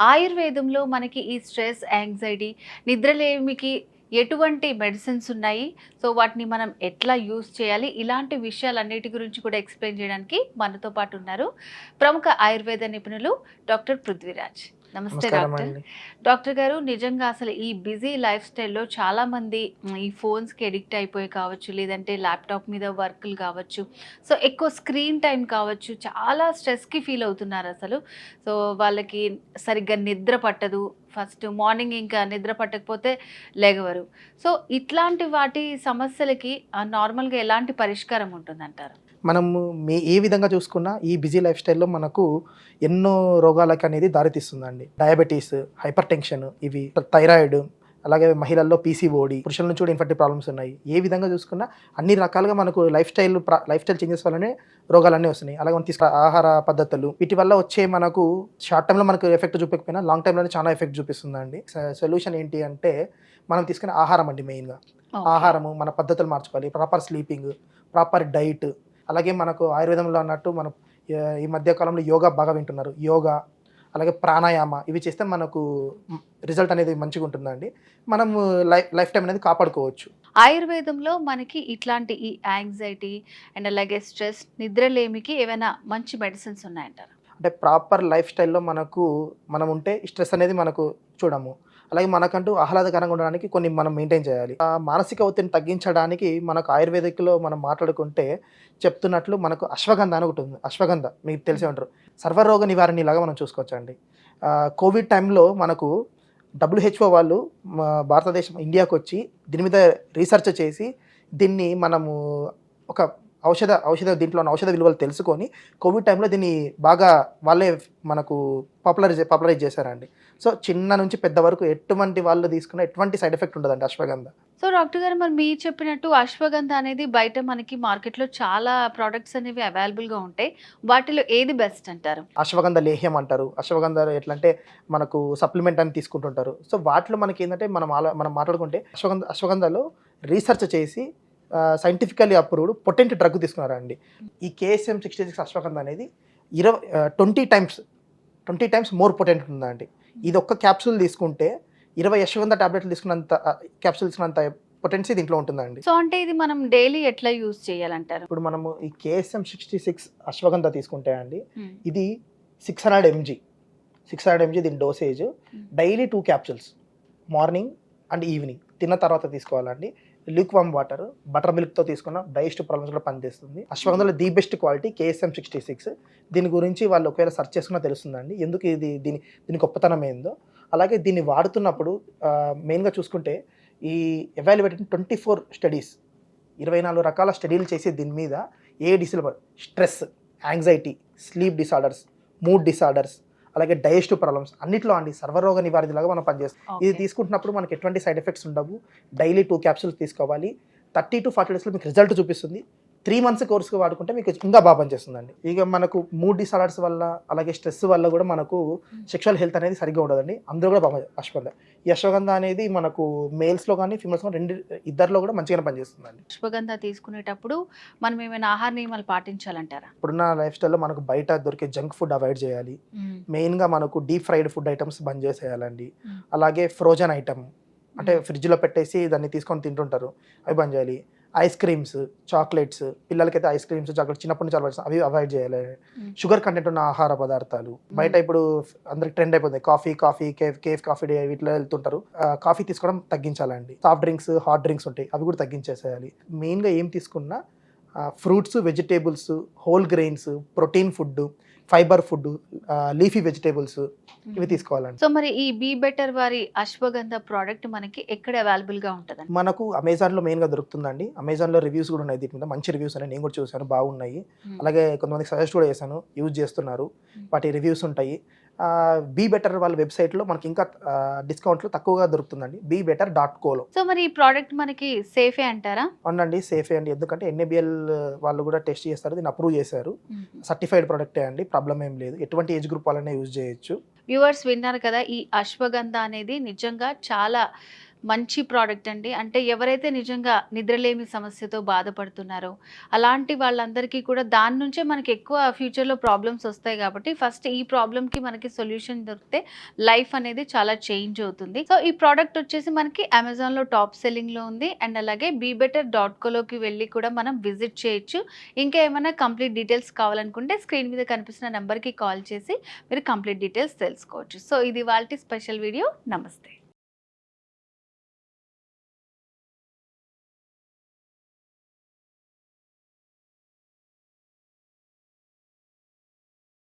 ఆయుర్వేదంలో మనకి ఈ స్ట్రెస్, యాంగ్జైటీ, నిద్రలేమికి ఎటువంటి మెడిసిన్స్ ఉన్నాయి? సో, వాటిని మనం ఎట్లా యూజ్ చేయాలి? ఇలాంటి విషయాలన్నిటి గురించి కూడా ఎక్స్‌ప్లెయిన్ చేయడానికి మనతో పాటు ఉన్నారు. ప్రముఖ ఆయుర్వేద నిపుణులు డాక్టర్ పృథ్వీరాజ్. నమస్తే నమస్కారం డాక్టర్. అండి. డాక్టర్ గారు, నిజంగా అసలు ఈ బిజీ లైఫ్ స్టైల్‌లో చాలామంది ఈ ఫోన్స్‌కి అడిక్ట్ అయిపోయి కావచ్చు, లేదంటే ల్యాప్‌టాప్ మీద వర్కులు కావచ్చు. సో, ఎక్కువ స్క్రీన్ టైమ్ కావచ్చు. చాలా స్ట్రెస్‌కి ఫీల్ అవుతున్నారసలు. సో, వాళ్ళకి సరిగ్గా నిద్ర పట్టదు. ఫస్ట్ మార్నింగ్ ఇంకా నిద్ర పట్టకపోతే లెగవరు. సో, ఇట్లాంటి వాటి సమస్యలకి నార్మల్‌గా ఎలాంటి పరిష్కారం ఉంటుందంటారు? మనము ఏ విధంగా చూసుకున్నా ఈ బిజీ లైఫ్ స్టైల్‌లో మనకు ఎన్నో రోగాలకనేది దారితీస్తుందండి. డయాబెటీస్, హైపర్ టెన్షన్, ఇవి థైరాయిడ్, అలాగే మహిళల్లో పీసీఓడి, పురుషుల నుంచి కూడా ఇన్ఫెర్టిలిటీ ప్రాబ్లమ్స్ ఉన్నాయి. ఏ విధంగా చూసుకున్నా అన్ని రకాలుగా మనకు లైఫ్ స్టైల్ చేంజెస్ వల్లనే రోగాలన్నీ వస్తున్నాయి. అలాగే మనం తీసుకున్న ఆహార పద్ధతులు, వీటి వల్ల వచ్చే మనకు షార్ట్ టైమ్‌లో మనకు ఎఫెక్ట్ చూపకపోయినా లాంగ్ టైమ్‌లోనే చాలా ఎఫెక్ట్ చూపిస్తుందండి. సొల్యూషన్ ఏంటి అంటే మనం తీసుకునే ఆహారం అండి మెయిన్‌గా. ఓకే. ఆహారము, మన పద్ధతులు మార్చుకోవాలి. ప్రాపర్ స్లీపింగ్, ప్రాపర్ డైట్, అలాగే మనకు ఆయుర్వేదంలో అన్నట్టు మనం ఈ మధ్య కాలంలో యోగా బాగా వింటున్నారు. యోగా, అలాగే ప్రాణాయామ, ఇవి చేస్తే మనకు రిజల్ట్ అనేది మంచిగా ఉంటుందండి. మనము లైఫ్ టైం అనేది కాపాడుకోవచ్చు. ఆయుర్వేదంలో మనకి ఇట్లాంటి ఈ యాంగ్జైటీ అండ్ అలాగే స్ట్రెస్, నిద్రలేమికి ఏవైనా మంచి మెడిసిన్స్ ఉన్నాయంటారా? అంటే ప్రాపర్ లైఫ్ స్టైల్‌లో మనం ఉంటే స్ట్రెస్ అనేది మనకు చూడము. అలాగే మనకంటూ ఆహ్లాదకరంగా ఉండడానికి కొన్ని మనం మెయింటైన్ చేయాలి. మానసిక ఒత్తిడిని తగ్గించడానికి మనకు ఆయుర్వేదిక్‌లో మనం మాట్లాడుకుంటే చెప్తున్నట్లు మనకు అశ్వగంధ అని ఒకటి ఉంది. అశ్వగంధ మీకు తెలిసే ఉంటారు. సర్వరోగ నివారణలాగా మనం చూసుకోవచ్చండి. కోవిడ్ టైంలో మనకు WHO వాళ్ళు భారతదేశం ఇండియాకొచ్చి దీని మీద రీసెర్చ్ చేసి దీన్ని మనము ఒక ఔషధ దీంట్లో ఉన్న ఔషధ విలువలు తెలుసుకొని కోవిడ్ టైంలో దీన్ని బాగా వాళ్ళే మనకు పాపులరైజ్ చేశారండి. సో, చిన్న నుంచి పెద్ద వరకు ఎటువంటి వాళ్ళు తీసుకున్న ఎటువంటి సైడ్ ఎఫెక్ట్ ఉండదండి అశ్వగంధ. సో, డాక్టర్ గారు, మరి మీరు చెప్పినట్టు అశ్వగంధ అనేది బయట మనకి మార్కెట్‌లో చాలా ప్రొడక్ట్స్ అనేవి అవైలబుల్‌గా ఉంటాయి. వాటిలో ఏది బెస్ట్ అంటారు? అశ్వగంధ లేహ్యం అంటారు. అశ్వగంధ ఎట్లంటే మనకు సప్లిమెంట్ అని తీసుకుంటుంటారు. సో, వాటిలో మనకేందంటే మనం మాట్లాడుకుంటే అశ్వగంధలో రీసెర్చ్ చేసి సైంటిఫికల్లీ అప్రూవ్డ్ పొటెంట్ డ్రగ్ తీసుకున్నారండి. ఈ KSM 66 అశ్వగంధ అనేది 20 టైమ్స్ మోర్ పొటెంట్ ఉందండి. ఇది ఒక్క క్యాప్సూల్ తీసుకుంటే 20 అశ్వగంధ టాబ్లెట్లు తీసుకున్నంత క్యాప్సూల్ తీసుకున్నంత పొటెన్సీ దీంట్లో ఉంటుందండి. సో, అంటే ఇది మనం డైలీ ఎట్లా యూజ్ చేయాలంటారు? ఇప్పుడు మనము ఈ KSM 66 అశ్వగంధ తీసుకుంటే అండి, హ్మ్. ఇది 600 mg దీని dosage. Daily 2 capsules morning and evening తిన్న తర్వాత తీసుకోవాలండి. ల్యూక్వామ్ వాటర్, బటర్ మిల్క్తో తీసుకున్న డైజెస్టివ్ ప్రాబ్లమ్స్ కూడా పనిచేస్తుంది. అశ్వగంధలో ది బెస్ట్ క్వాలిటీ KSM 66. దీని గురించి వాళ్ళు ఒకవేళ సెర్చ్ చేసుకున్నా తెలుస్తుందండి ఎందుకు దీని గొప్పతనం ఏందో. అలాగే దీన్ని వాడుతున్నప్పుడు మెయిన్గా చూసుకుంటే ఈ ఎవాల్యుయేటెడ్ 24 స్టడీస్, 24 రకాల స్టడీలు చేసి దీని మీద ఏ disease, stress, anxiety, sleep disorders, mood disorders, అలాగే డైజెస్టివ్ ప్రాబ్లమ్స్ అన్నిట్లో అండి సర్వరోగ నివారణలాగా మనం పనిచేస్తాం. ఇది తీసుకుంటున్నప్పుడు మనకి ఎటువంటి సైడ్ ఎఫెక్ట్స్ ఉండవు. డైలీ 2 క్యాప్సూల్స్ తీసుకోవాలి. 30 to 40 డేస్లో మీకు రిజల్ట్ చూపిస్తుంది. 3 months కోర్స్కి వాడుకుంటే మీకు ఇంకా బాగా పనిచేస్తుందండి. ఇక మనకు మూడ్ డిసార్డర్స్ వల్ల, అలాగే స్ట్రెస్ వల్ల కూడా మనకు సెక్షువల్ హెల్త్ అనేది సరిగ్గా ఉండదండి. అందులో కూడా బాగా అశ్వగంధ. ఈ అశ్వగంధ అనేది మనకు మేల్స్లో కానీ ఫీమేల్స్లో ఇద్దరిలో కూడా మంచిగానే పనిచేస్తుందండి. అశ్వగంధ తీసుకునేటప్పుడు మనం ఏమైనా ఆహార నియమాలు పాటించాలంటారా? ఇప్పుడున్న లైఫ్ స్టైల్లో మనకు బయట దొరికే జంక్ ఫుడ్ అవాయిడ్ చేయాలి. మెయిన్గా మనకు డీప్ ఫ్రైడ్ ఫుడ్ ఐటమ్స్ బంద్ చేసేయాలండి. అలాగే ఫ్రోజన్ ఐటమ్ అంటే ఫ్రిడ్జ్లో పెట్టేసి దాన్ని తీసుకొని తింటుంటారు, అవి బంద్ చేయాలి. ఐస్ క్రీమ్స్, చాక్లెట్స్, పిల్లలకైతే ఐస్ క్రీమ్స్, చాక్లెట్స్ చిన్నప్పటి నుంచి అలవాటు, అవి అవాయిడ్ చేయాలి. షుగర్ కంటెంట్ ఉన్న ఆహార పదార్థాలు బయట ఇప్పుడు అందరికి ట్రెండ్ అయిపోతుంది. కాఫీ, కేఫ్ కాఫీ డే వీటిలో వెళ్తుంటారు. కాఫీ తీసుకోవడం తగ్గించాలండి. సాఫ్ట్ డ్రింక్స్, హాట్ డ్రింక్స్ ఉంటాయి, అవి కూడా తగ్గించేసేయాలి. మెయిన్గా ఏం తీసుకున్నా fruits, vegetables, whole grains, protein food, fibre food, leafy vegetables, ఇవి తీసుకోవాలండి. సో, మరి ఈ బీ బెటర్ వారి అశ్వగంధ ప్రోడక్ట్ మనకి ఎక్కడ అవైలబుల్ గా ఉంటదండి? మనకు అమెజాన్లో మెయిన్గా దొరుకుతుందండి. అమెజాన్లో రివ్యూస్ కూడా ఉన్నాయి, దీని మీద మంచి రివ్యూస్ అని నేను కూడా చూశాను, బాగున్నాయి. అలాగే కొంతమందికి సజెస్ట్ కూడా చేశాను, యూజ్ చేస్తున్నారు, వాటి రివ్యూస్ ఉంటాయి. బీ బెటర్ వాళ్ళ వెబ్సైట్లో మనకి ఇంకా డిస్కౌంట్లు తక్కువగా దొరుకుతుందండి, bebetter.co. సో, మరి ఈ ప్రోడక్ట్ మనకి సేఫే అంటారా? అవునండి, సేఫే అండి. ఎందుకంటే NABL వాళ్ళు కూడా టెస్ట్ చేస్తారు, దీన్ని అప్రూవ్ చేశారు. సర్టిఫైడ్ ప్రోడక్టే అండి, ప్రాబ్లం ఏం లేదు. ఎటువంటి ఏజ్ గ్రూప్ వాళ్ళనే యూజ్ చేయొచ్చు. వ్యూవర్స్ విన్నారు కదా, ఈ అశ్వగంధ అనేది నిజంగా చాలా మంచి ప్రోడక్ట్ అండి. అంటే ఎవరైతే నిజంగా నిద్రలేమి సమస్యతో బాధపడుతున్నారో, అలాంటి వాళ్ళందరికీ కూడా దాని నుంచే మనకి ఎక్కువ ఫ్యూచర్‌లో ప్రాబ్లమ్స్ వస్తాయి కాబట్టి, ఫస్ట్ ఈ ప్రాబ్లమ్‌కి మనకి సొల్యూషన్ దొరికితే లైఫ్ అనేది చాలా చేంజ్ అవుతుంది. సో, ఈ ప్రోడక్ట్ వచ్చేసి మనకి అమెజాన్‌లో టాప్ సెల్లింగ్‌లో ఉంది. అండ్ అలాగే bebetter.coలోకి వెళ్ళి కూడా మనం విజిట్ చేయొచ్చు. ఇంకా ఏమైనా కంప్లీట్ డీటెయిల్స్ కావాలనుకుంటే స్క్రీన్ మీద కనిపిస్తున్న నంబర్‌కి కాల్ చేసి మీరు కంప్లీట్ డీటెయిల్స్ తెలుసుకోవచ్చు. సో, ఇది ఇవాల్టి స్పెషల్ వీడియో. నమస్తే.